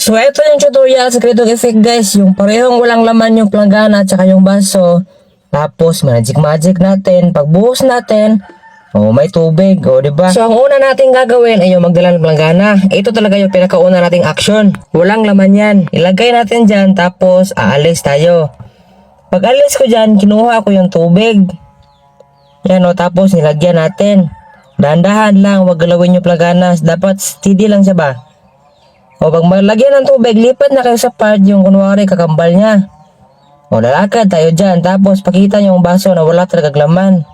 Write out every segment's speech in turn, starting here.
So ito yung tutorial sa Creative Effect guys, yung parehong walang laman yung planggana at saka yung baso. Tapos magic natin, pagbuhos natin, may tubig, diba? So ang una nating gagawin ay yung magdala ng planggana. Ito talaga yung pinakauna nating action. Walang laman yan. Ilagay natin dyan, tapos aalis tayo. Pag alis ko dyan, kinuha ko yung tubig. Yan tapos nilagyan natin. Dahan-dahan lang, wag galawin yung planggana. Dapat steady lang siya ba? Pag malagyan ng tubig, lipat na kayo sa part yung kunwari kakambal niya. Lalakad tayo dyan. Tapos pakita nyo yung baso na wala talagang laman.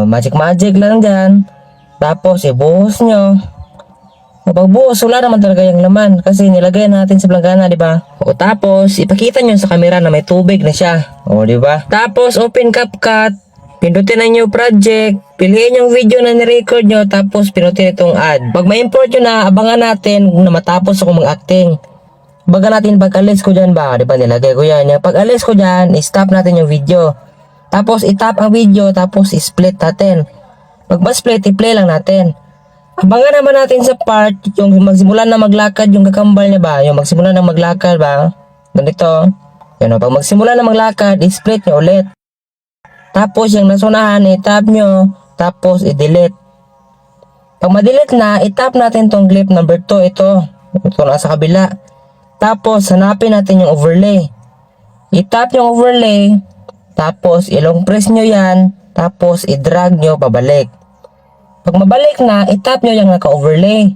Magic lang dyan. Tapos ibuhos nyo. Pag buhos, wala naman talaga yung laman. Kasi nilagay natin sa planggana, diba? Tapos ipakita nyo sa camera na may tubig na siya. Diba? Tapos open CapCut. Pindutin na new project, piliin yung video na nirecord nyo, tapos pinutin itong add. Pag ma-import nyo na, abangan natin na matapos ako mag-acting. Baga natin pag alis ko dyan ba, diba nilagay ko yan. Pag alis ko dyan, stop natin yung video. Tapos itap ang video, tapos split natin. Pag ma-split, i-play lang natin. Abangan naman natin sa part, yung magsimula na maglakad yung kakambal niya ba, yung magsimula na maglakad ba, ganito. Pag magsimula na maglakad, i-split nyo ulit. Tapos yung nasunahan, i-tap nyo, tapos i-delete. Pag ma-delete na, i-tap natin tong clip number 2, ito nasa kabila. Tapos hanapin natin yung overlay. I-tap yung overlay, tapos i-long press nyo yan, tapos i-drag nyo pabalik. Pag mabalik na, i-tap nyo yung naka-overlay.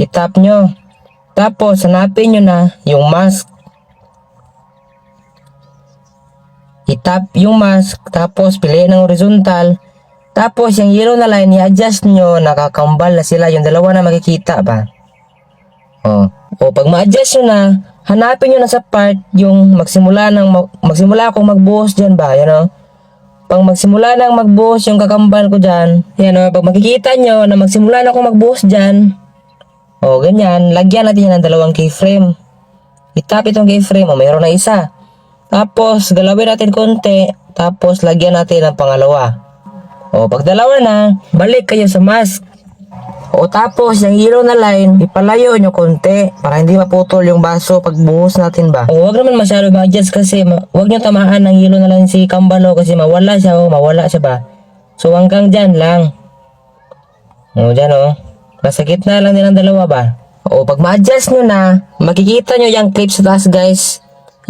I-tap nyo. Tapos hanapin nyo na yung mask. I-tap yung mask, tapos piliin ng horizontal, tapos yung yellow na line, i-adjust nyo, nakakambal na sila, yung dalawa na makikita ba? Pag ma-adjust nyo na, hanapin nyo na sa part, yung magsimula akong magbuhos dyan ba, Pag magsimula nang magbuhos yung kakambal ko dyan, pag makikita nyo na magsimula na akong magbuhos dyan, ganyan, lagyan natin yan ng dalawang keyframe. I-tap itong keyframe, mayroon na isa. Tapos, galawin natin konti. Tapos, lagyan natin ng pangalawa. Pag dalawa na, balik kayo sa mask. Tapos, yung yellow na line, ipalayo nyo konti. Para hindi maputol yung baso pag buhos natin ba. Huwag naman masyado ma-adjust kasi huwag nyo tamaan ng yellow na line si kambalo kasi mawala siya ba. So, hanggang dyan lang. Dyan nasa gitna lang din ang dalawa ba. Pag ma-adjust nyo na, makikita nyo yung clip sa taas guys.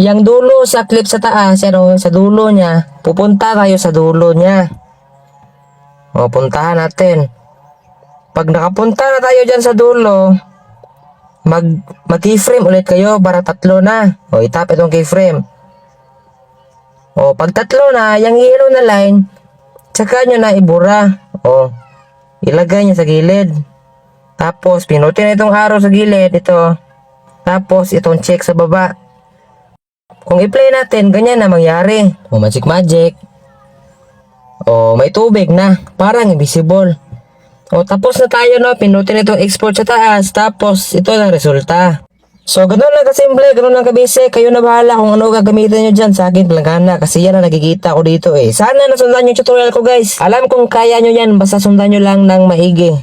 Yang dulo sa clip sa taas, sa dulo niya, pupunta tayo sa dulo niya. Puntahan natin. Pag nakapunta na tayo dyan sa dulo, mag-keyframe ulit kayo para tatlo na. Itap itong keyframe. Pag tatlo na, yung yellow na line, tsaka nyo na ibura. Ilagay nyo sa gilid. Tapos, pinutin itong arrow sa gilid, ito. Tapos, itong check sa baba. Kung i-play natin, ganyan na mangyari. Magic. May tubig na. Parang invisible. Tapos na tayo pinutin itong export sa taas. Tapos, ito na resulta. So, ganun lang kasimple, ganun lang kabise. Kayo na bahala kung ano gagamitin nyo dyan sa akin planggana. Kasi yan ang nakikita ko dito Sana nasundan yung tutorial ko guys. Alam kung kaya nyo yan, basta sundan nyo lang ng maigi.